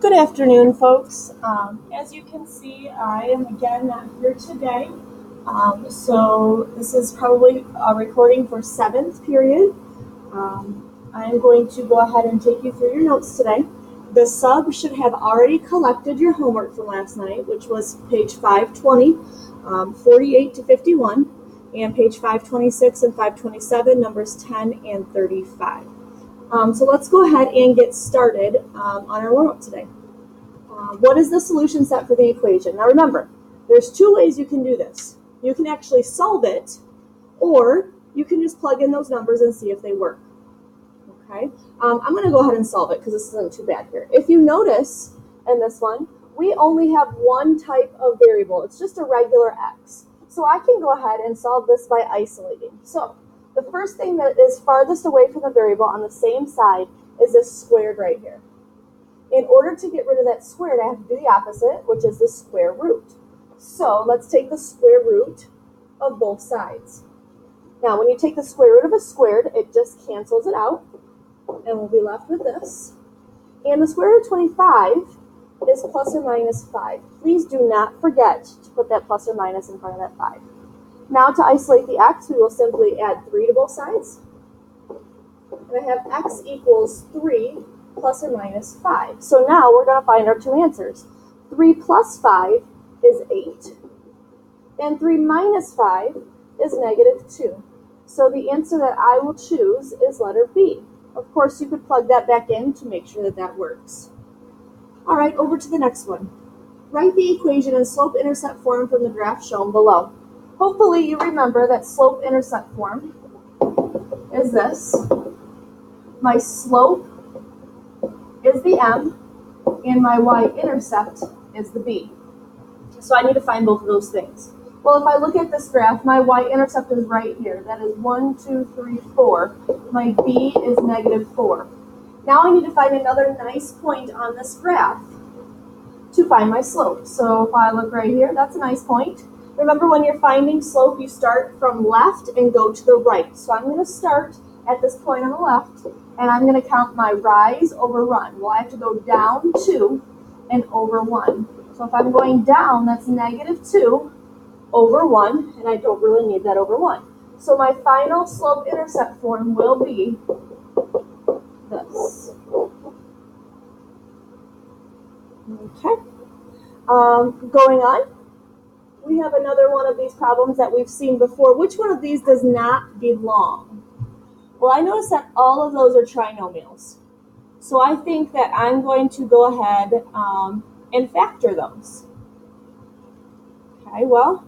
Good afternoon, folks. As you can see, I am again not here today. So this is probably a recording for 7th period. I am going to go ahead and take you through your notes today. The sub should have already collected your homework from last night, which was page 520, 48 to 51, and page 526 and 527, numbers 10 and 35. So let's go ahead and get started on our warm-up today. What is the solution set for the equation? Now remember, there's two ways you can do this. You can actually solve it, or you can just plug in those numbers and see if they work. Okay, I'm going to go ahead and solve it because this isn't too bad here. If you notice in this one, we only have one type of variable. It's just a regular x. So I can go ahead and solve this by isolating. So the first thing that is farthest away from the variable on the same side is this squared right here. In order to get rid of that squared, I have to do the opposite, which is the square root. So let's take the square root of both sides. Now, when you take the square root of a squared, it just cancels it out, and we'll be left with this. And the square root of 25 is plus or minus 5. Please do not forget to put that plus or minus in front of that 5. Now, to isolate the x, we will simply add 3 to both sides. And I have x equals 3 plus or minus 5. So now we're going to find our two answers. 3 plus 5 is 8, and 3 minus 5 is negative 2. So the answer that I will choose is letter B. Of course, you could plug that back in to make sure that that works. All right, over to the next one. Write the equation in slope-intercept form from the graph shown below. Hopefully you remember that slope-intercept form is this. My slope is the m, and my y-intercept is the b. So I need to find both of those things. Well, if I look at this graph, my y-intercept is right here. That is 1, 2, 3, 4. My b is negative 4. Now I need to find another nice point on this graph to find my slope. So if I look right here, that's a nice point. Remember, when you're finding slope, you start from left and go to the right. So I'm going to start at this point on the left, and I'm going to count my rise over run. Well, I have to go down 2 and over 1. So if I'm going down, that's negative 2 over 1, and I don't really need that over 1. So my final slope-intercept form will be this. Okay. Going on, we have another one of these problems that we've seen before. Which one of these does not belong? Well, I noticed that all of those are trinomials. So I think that I'm going to go ahead and factor those. Okay, well,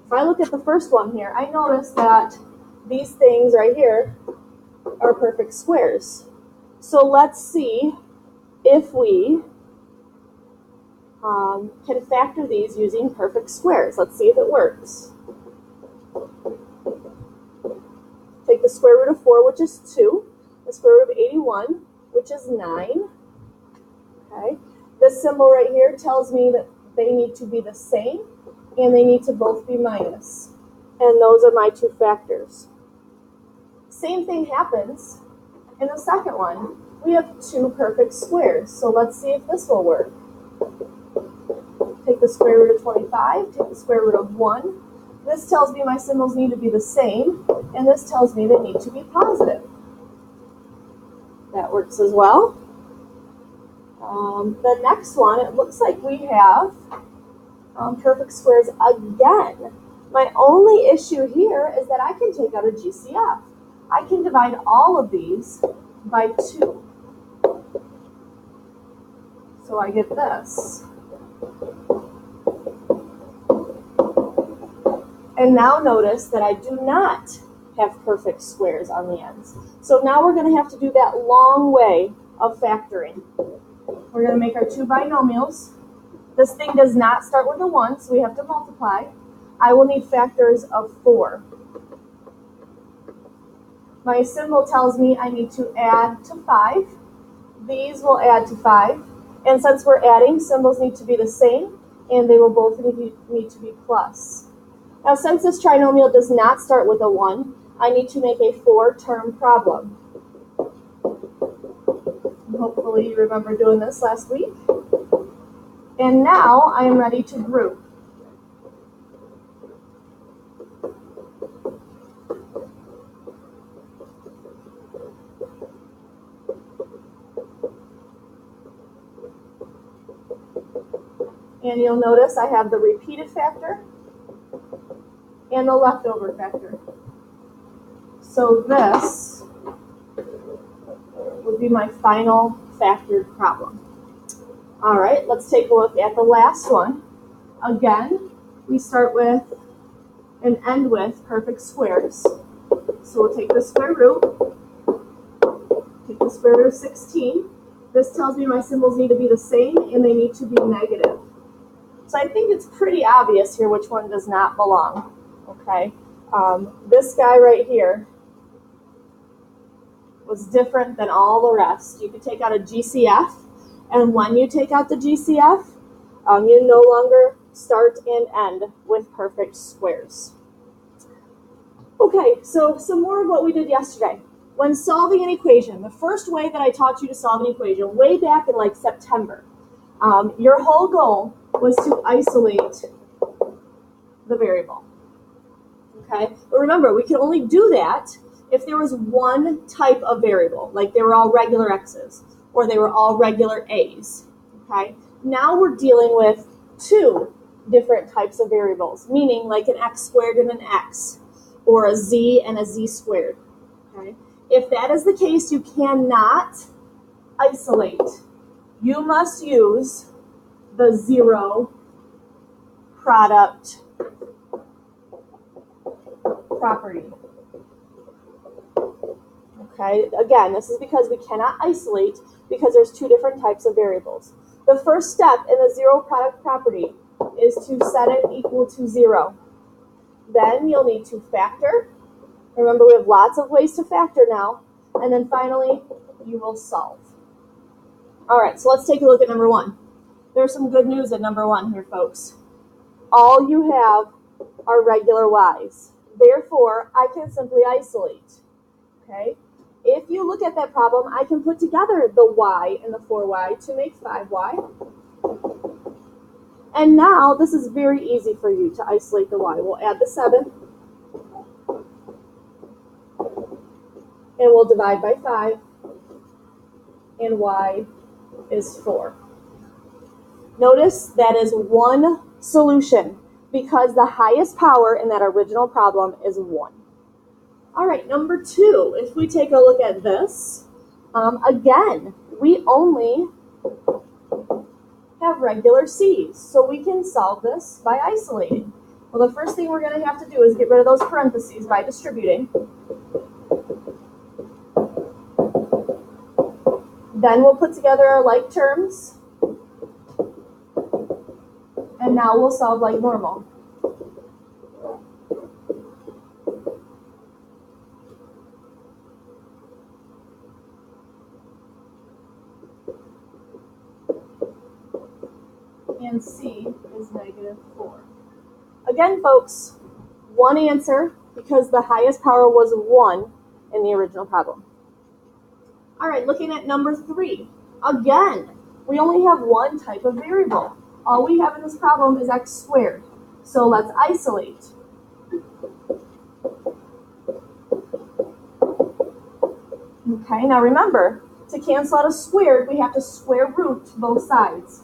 if I look at the first one here, I notice that these things right here are perfect squares. So let's see if we can factor these using perfect squares. Let's see if it works. Take the square root of 4, which is 2, the square root of 81, which is 9. Okay. This symbol right here tells me that they need to be the same, and they need to both be minus. And those are my two factors. Same thing happens in the second one. We have two perfect squares, so let's see if this will work. Take the square root of 25, take the square root of 1. This tells me my symbols need to be the same, and this tells me they need to be positive. That works as well. The next one, it looks like we have perfect squares again. My only issue here is that I can take out a GCF. I can divide all of these by 2. So I get this. And now notice that I do not have perfect squares on the ends. So now we're going to have to do that long way of factoring. We're going to make our two binomials. This thing does not start with a 1, so we have to multiply. I will need factors of 4. My symbol tells me I need to add to 5. These will add to 5. And since we're adding, symbols need to be the same, and they will both need to be plus. Now, since this trinomial does not start with a 1, I need to make a 4-term problem. Hopefully you remember doing this last week. And now I am ready to group. And you'll notice I have the repeated factor and the leftover factor. So this would be my final factored problem. All right, let's take a look at the last one. Again, we start with and end with perfect squares. So we'll take the square root, take the square root of 16. This tells me my symbols need to be the same and they need to be negative. So I think it's pretty obvious here which one does not belong, okay? This guy right here was different than all the rest. You could take out a GCF, and when you take out the GCF, you no longer start and end with perfect squares. Okay, so some more of what we did yesterday. When solving an equation, the first way that I taught you to solve an equation, way back in like September, your whole goal was to isolate the variable. Okay, but remember, we can only do that if there was one type of variable, like they were all regular x's, or they were all regular a's. Okay, now we're dealing with two different types of variables, meaning like an x squared and an x, or a z and a z squared. Okay, if that is the case, you cannot isolate. You must use the zero product property. Okay, again, this is because we cannot isolate because there's two different types of variables. The first step in the zero product property is to set it equal to 0. Then you'll need to factor. Remember, we have lots of ways to factor now. And then finally, you will solve. All right, so let's take a look at number 1. There's some good news at number 1 here, folks. All you have are regular y's. Therefore, I can simply isolate. Okay? If you look at that problem, I can put together the y and the 4y to make 5y. And now, this is very easy for you to isolate the y. We'll add the 7. And we'll divide by 5. And y is 4. Notice that is one solution because the highest power in that original problem is 1. All right, number 2, if we take a look at this, again, we only have regular c's, so we can solve this by isolating. Well, the first thing we're going to have to do is get rid of those parentheses by distributing. Then we'll put together our like terms, and now we'll solve like normal. And c is -4. Again, folks, one answer because the highest power was 1 in the original problem. All right, looking at number 3. Again, we only have one type of variable. All we have in this problem is x squared. So let's isolate. Okay, now remember, to cancel out a squared, we have to square root both sides.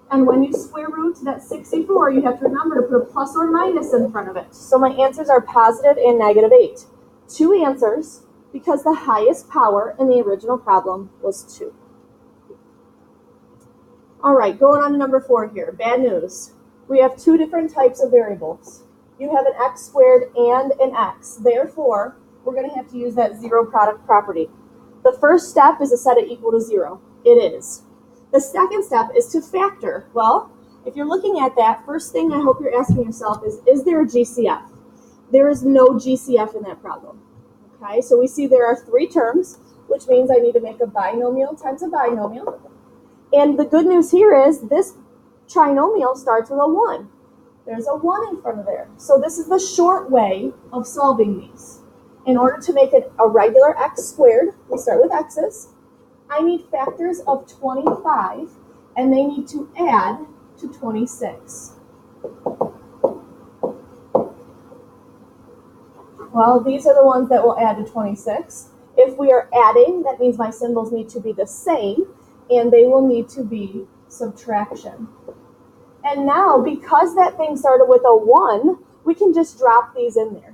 And when you square root that 64, you have to remember to put a plus or minus in front of it. So my answers are positive and -8. 2 answers because the highest power in the original problem was 2. All right, going on to number 4 here. Bad news. We have 2 different types of variables. You have an x squared and an x. Therefore, we're going to have to use that zero product property. The first step is to set it equal to 0. It is. The second step is to factor. Well, if you're looking at that, first thing I hope you're asking yourself is there a GCF? There is no GCF in that problem. Okay, so we see there are 3 terms, which means I need to make a binomial times a binomial. And the good news here is this trinomial starts with a 1. There's a 1 in front of there. So this is the short way of solving these. In order to make it a regular x squared, we start with x's. I need factors of 25, and they need to add to 26. Well, these are the ones that will add to 26. If we are adding, that means my symbols need to be the same, and they will need to be subtraction. And now, because that thing started with a 1, we can just drop these in there.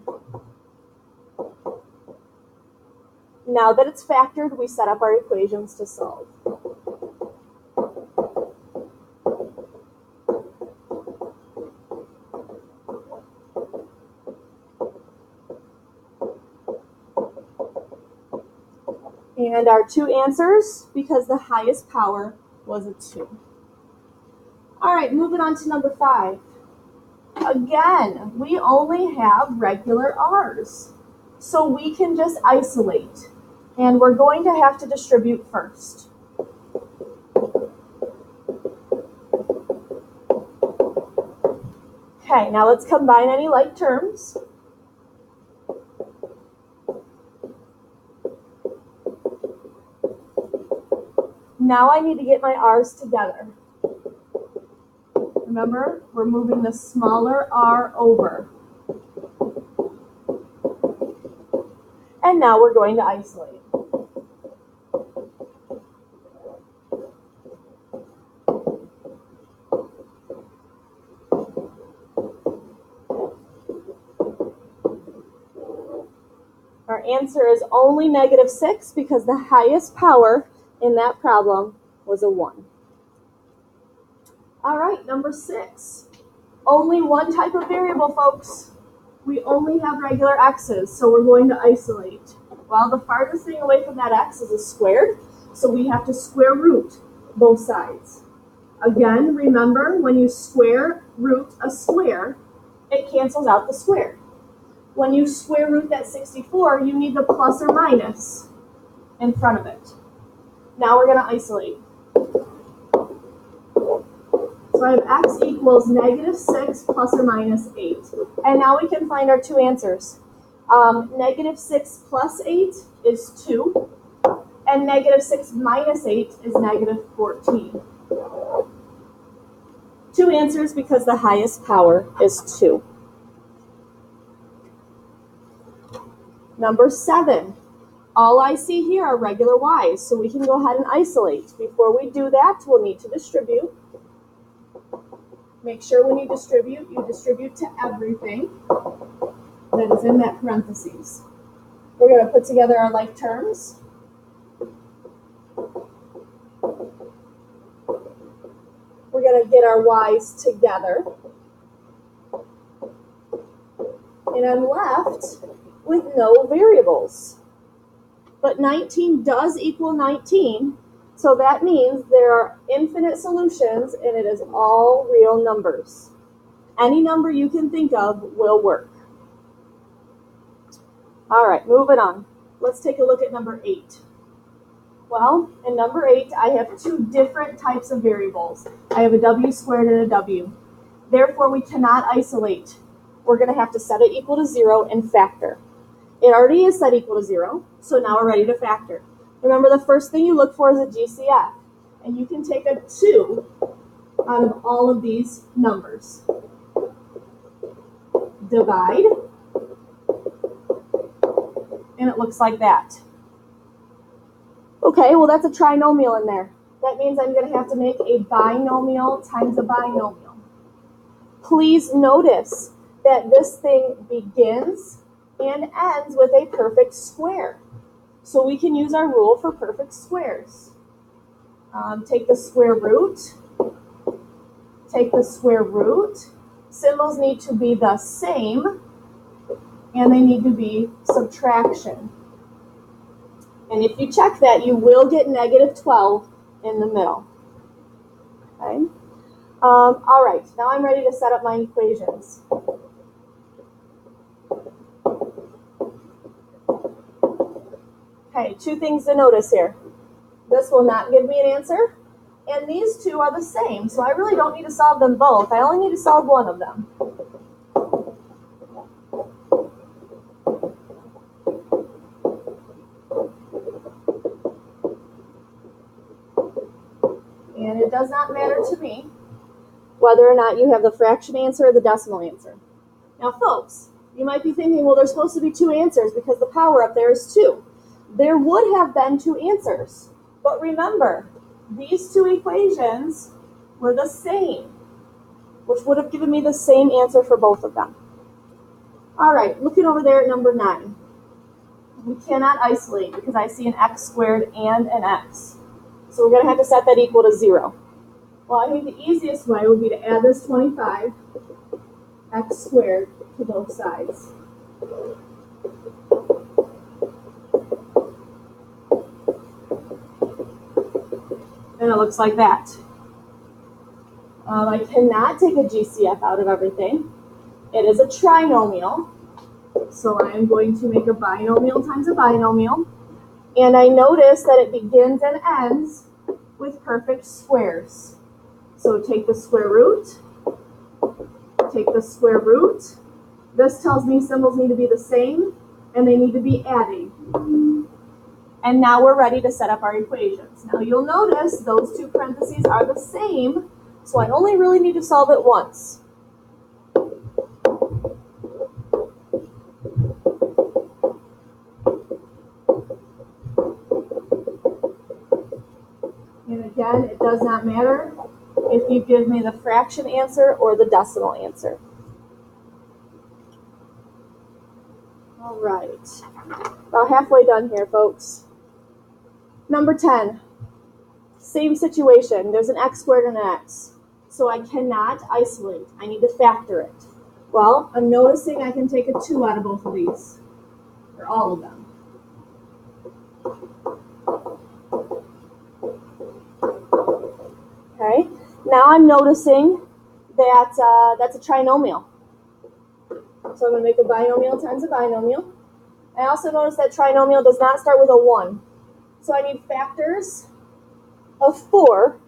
Now that it's factored, we set up our equations to solve. And our two answers, because the highest power was a 2. All right, moving on to number 5. Again, we only have regular r's, so we can just isolate. And we're going to have to distribute first. Okay, now let's combine any like terms. Now I need to get my r's together. Remember, we're moving the smaller r over. And now we're going to isolate. Our answer is only -6 because the highest power in that problem was a 1. All right, number 6. Only one type of variable, folks. We only have regular x's, so we're going to isolate. Well, the farthest thing away from that x is a squared, so we have to square root both sides. Again, remember, when you square root a square, it cancels out the square. When you square root that 64, you need the plus or minus in front of it. Now we're going to isolate. So I have x equals -6 plus or minus 8. And now we can find our two answers. -6 plus 8 is 2, and -6 minus 8 is -14. Two answers because the highest power is 2. Number 7. All I see here are regular y's, so we can go ahead and isolate. Before we do that, we'll need to distribute. Make sure when you distribute to everything that is in that parentheses. We're going to put together our like terms. We're going to get our y's together. And I'm left with no variables. But 19 does equal 19, so that means there are infinite solutions and it is all real numbers. Any number you can think of will work. All right, moving on. Let's take a look at number 8. Well, in number 8, I have two different types of variables. I have a w squared and a w. Therefore, we cannot isolate. We're going to have to set it equal to 0 and factor. It already is set equal to 0, so now we're ready to factor. Remember, the first thing you look for is a GCF, and you can take a 2 out of all of these numbers. Divide, and it looks like that. Okay, well, that's a trinomial in there. That means I'm going to have to make a binomial times a binomial. Please notice that this thing begins and ends with a perfect square. So we can use our rule for perfect squares. Take the square root. Take the square root. Symbols need to be the same, and they need to be subtraction. And if you check that, you will get -12 in the middle. Okay? All right, now I'm ready to set up my equations. Okay, two things to notice here. This will not give me an answer, and these two are the same, so I really don't need to solve them both. I only need to solve one of them. And it it does not matter to me whether or not you have the fraction answer or the decimal answer. Now, folks, you might be thinking, well, there's supposed to be two answers because the power up there is 2. There would have been 2 answers, but remember, these 2 equations were the same, which would have given me the same answer for both of them. All right, looking over there at number 9. We cannot isolate because I see an x squared and an x. So we're going to have to set that equal to 0. Well, I think the easiest way would be to add this 25 x squared to both sides. And it looks like that. I cannot take a GCF out of everything. It is a trinomial. So I am going to make a binomial times a binomial. And I notice that it begins and ends with perfect squares. So take the square root, take the square root. This tells me symbols need to be the same, and they need to be adding. And now we're ready to set up our equations. Now you'll notice those 2 parentheses are the same, so I only really need to solve it once. And again, it does not matter if you give me the fraction answer or the decimal answer. All right, about halfway done here, folks. Number 10, same situation. There's an x squared and an x, so I cannot isolate. I need to factor it. Well, I'm noticing I can take a 2 out of both of these, or all of them. Okay, now I'm noticing that that's a trinomial. So I'm going to make a binomial times a binomial. I also notice that trinomial does not start with a 1. So I need factors of 4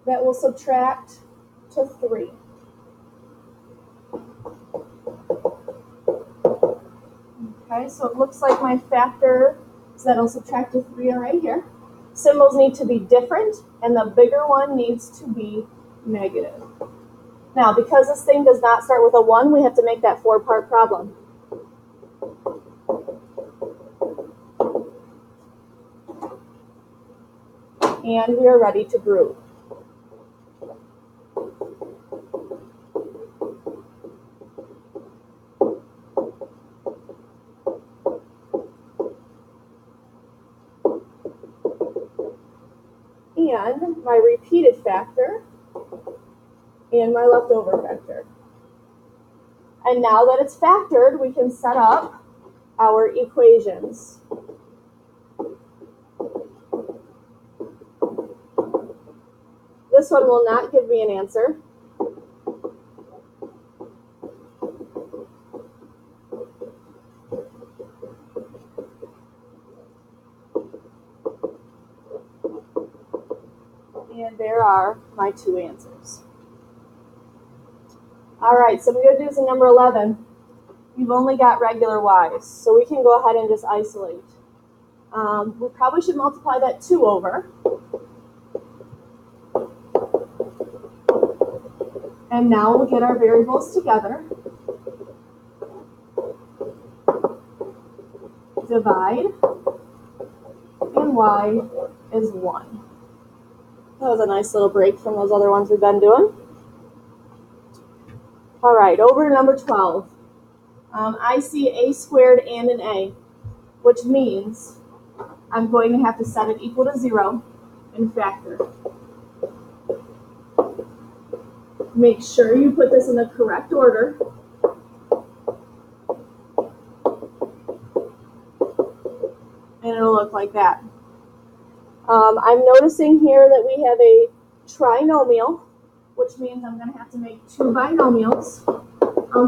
that will subtract to 3. Okay, so it looks like my factors that'll subtract to 3 are right here. Symbols need to be different, and the bigger one needs to be negative. Now, because this thing does not start with a 1, we have to make that 4-part problem. And we are ready to group. And my repeated factor and my leftover factor. And now that it's factored, we can set up our equations. This one will not give me an answer. And there are my 2 answers. All right, so we're going to do some number 11. We've only got regular y's, so we can go ahead and just isolate. We probably should multiply that 2 over. And now we'll get our variables together. Divide, and y is 1. That was a nice little break from those other ones we've been doing. All right, over to number 12. I see a squared and an a, which means I'm going to have to set it equal to 0 and factor. Make sure you put this in the correct order. And it'll look like that. I'm noticing here that we have a trinomial, which means I'm going to have to make 2 binomials.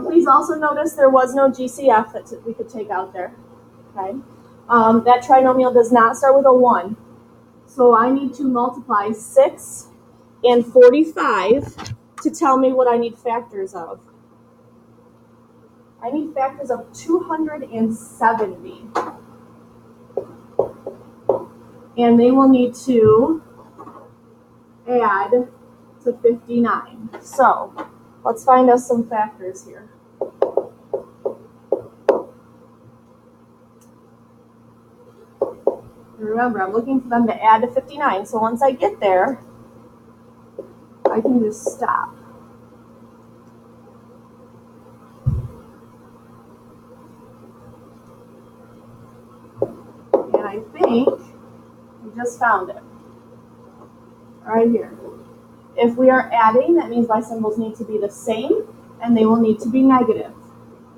Please also notice there was no GCF that we could take out there. Okay. That trinomial does not start with a 1. So I need to multiply 6 and 45 to tell me what I need factors of. I need factors of 270. And they will need to add to 59. So let's find us some factors here. Remember, I'm looking for them to add to 59. So once I get there, I can just stop. And I think we just found it. Right here. If we are adding, that means my symbols need to be the same, and they will need to be negative.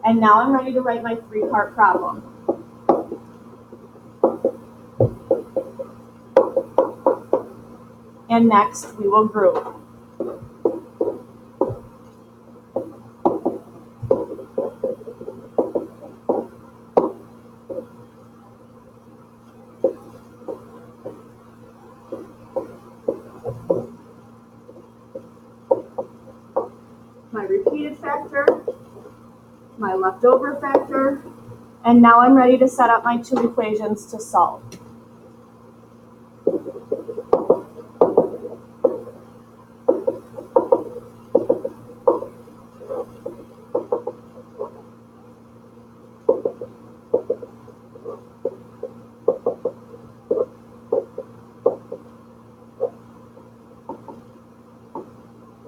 And now I'm ready to write my three-part problem. And next, we will group. My repeated factor, my leftover factor, and now I'm ready to set up my two equations to solve.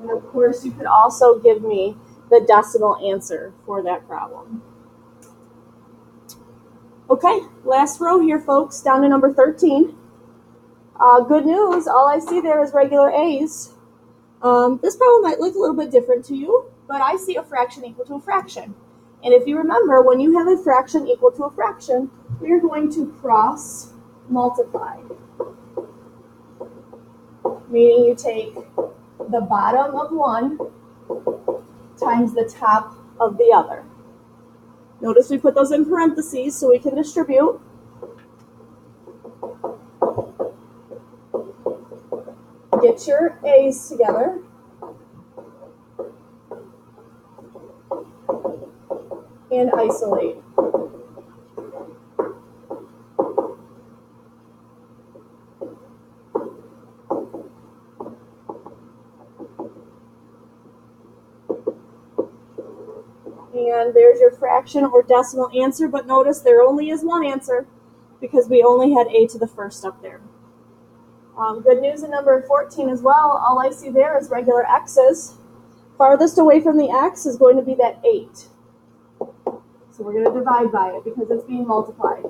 And of course, you could also give me the decimal answer for that problem. Okay, last row here, folks, down to number 13. Good news, all I see there is regular A's. This problem might look a little bit different to you, but I see a fraction equal to a fraction. And if you remember, when you have a fraction equal to a fraction, we are going to cross multiply. Meaning you take the bottom of one times the top of the other. Notice we put those in parentheses so we can distribute. Get your A's together. And isolate. And there's your fraction or decimal answer, but notice there only is one answer because we only had a to the first up there. Good news in number 14 as well. All I see there is regular x's. Farthest away from the x is going to be that 8. So we're going to divide by it because it's being multiplied.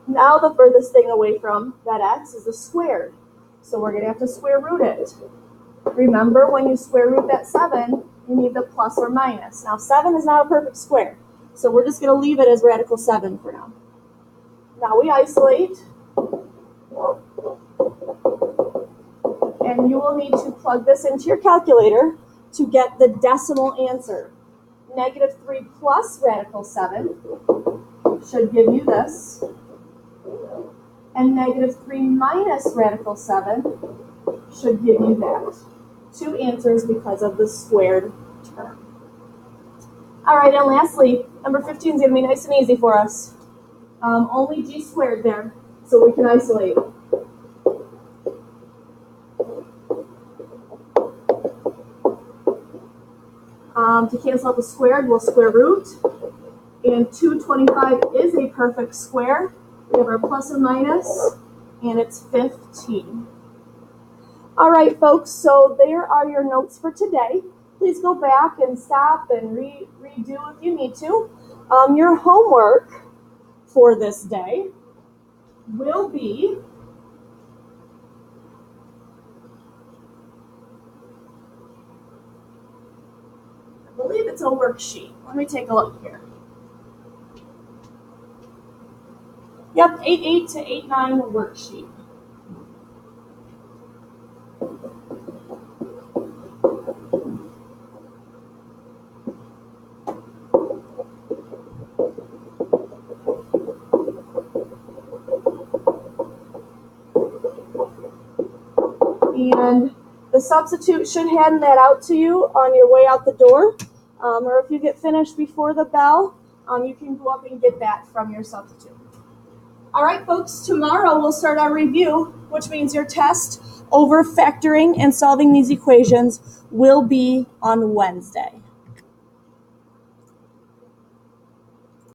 Now the furthest thing away from that x is the squared. So we're going to have to square root it. Remember, when you square root that 7, you need the plus or minus. Now 7 is not a perfect square, so we're just going to leave it as radical 7 for now. Now we isolate. And you will need to plug this into your calculator to get the decimal answer. Negative 3 plus radical 7 should give you this. And negative 3 minus radical 7 should give you that. Two answers because of the squared term. All right, and lastly, number 15 is going to be nice and easy for us. Only g squared there, so we can isolate. To cancel out the squared, we'll square root. And 225 is a perfect square. We have our plus and minus, and it's 15. All right, folks, so there are your notes for today. Please go back and stop and redo if you need to. Your homework for this day will be I believe it's a worksheet. Let me take a look here. Yep, 8.8 to 8.9 worksheet. And the substitute should hand that out to you on your way out the door. Or if you get finished before the bell, you can go up and get that from your substitute. All right, folks, tomorrow we'll start our review, which means your test over factoring and solving these equations will be on Wednesday.